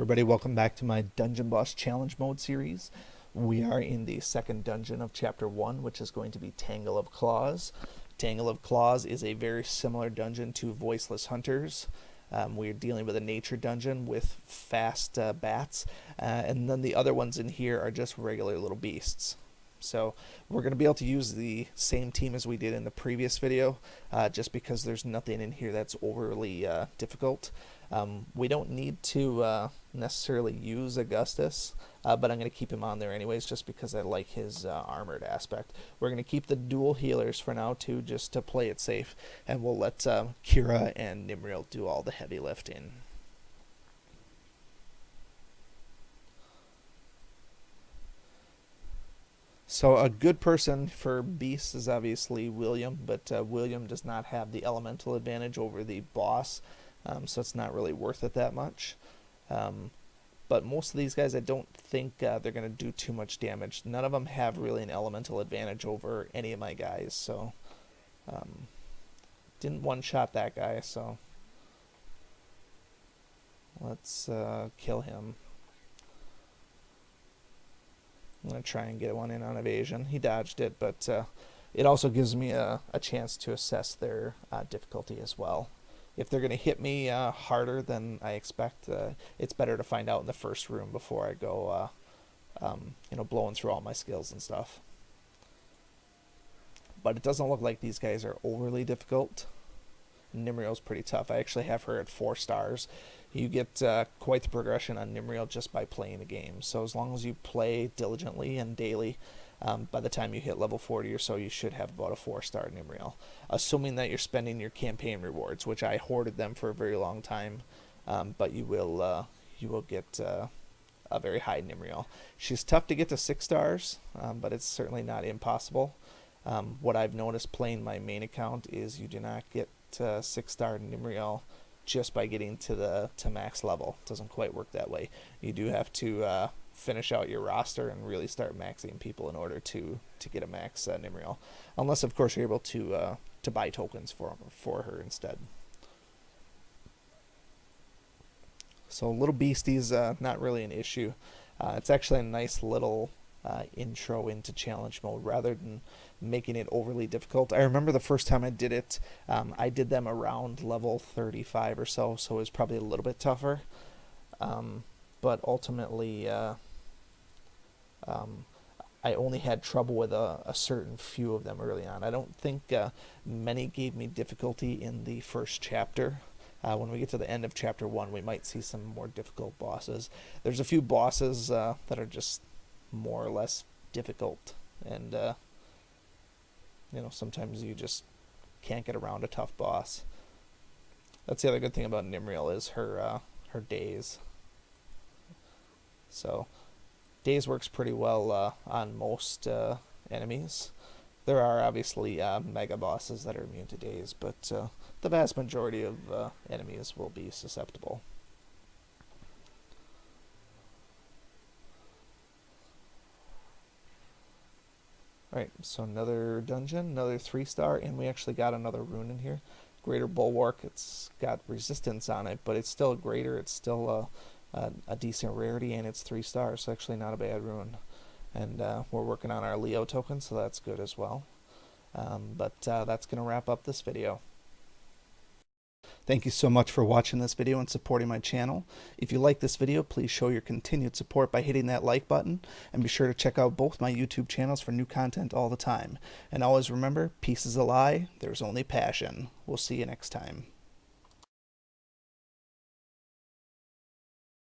everybody, welcome back to my Dungeon Boss Challenge Mode series. We are in the second dungeon of Chapter 1, which is going to be Tangle of Claws. Tangle of Claws is a very similar dungeon to Voiceless Hunters. We're dealing with a nature dungeon with fast bats, and then the other ones in here are just regular little beasts. So we're going to be able to use the same team as we did in the previous video, just because there's nothing in here that's overly difficult. We don't need to necessarily use Augustus, but I'm going to keep him on there anyways, just because I like his armored aspect. We're going to keep the dual healers for now too, just to play it safe, and we'll let Kira and Nimriel do all the heavy lifting. So a good person for beasts is obviously William, but William does not have the elemental advantage over the boss, so it's not really worth it that much. But most of these guys, I don't think they're going to do too much damage. None of them have really an elemental advantage over any of my guys, so didn't one-shot that guy, so let's kill him. I'm going to try and get one in on evasion. He dodged it, but it also gives me a chance to assess their difficulty as well. If they're going to hit me harder than I expect, it's better to find out in the first room before I go blowing through all my skills and stuff. But it doesn't look like these guys are overly difficult. Nimriel's pretty tough. I actually have her at 4 stars. You get quite the progression on Nimriel just by playing the game. So as long as you play diligently and daily, by the time you hit level 40 or so, you should have about a 4-star Nimriel. Assuming that you're spending your campaign rewards, which I hoarded them for a very long time, but you will get a very high Nimriel. She's tough to get to 6 stars, but it's certainly not impossible. What I've noticed playing my main account is you do not get 6-star Nimriel just by getting to max level. It doesn't quite work that way. You do have to finish out your roster and really start maxing people in order to get a max Nimriel, unless of course you're able to buy tokens for her instead. So little beasties, not really an issue. It's actually a nice little intro into challenge mode rather than making it overly difficult. I remember the first time I did it, I did them around level 35 or so, so it was probably a little bit tougher. But ultimately, I only had trouble with a certain few of them early on. I don't think many gave me difficulty in the first chapter. When we get to the end of chapter 1, we might see some more difficult bosses. There's a few bosses that are just more or less difficult, and sometimes you just can't get around a tough boss. That's the other good thing about Nimriel is her daze. So daze works pretty well on most enemies. There are obviously mega bosses that are immune to daze, but the vast majority of enemies will be susceptible. Alright, so another dungeon, another 3-star, and we actually got another rune in here. Greater Bulwark. It's got resistance on it, but it's still greater. It's still a decent rarity, and it's 3 stars, so actually not a bad rune. And we're working on our Leo token, so that's good as well. But that's going to wrap up this video. Thank you so much for watching this video and supporting my channel. If you like this video, please show your continued support by hitting that like button, and be sure to check out both my YouTube channels for new content all the time. And always remember, peace is a lie, there's only passion. We'll see you next time.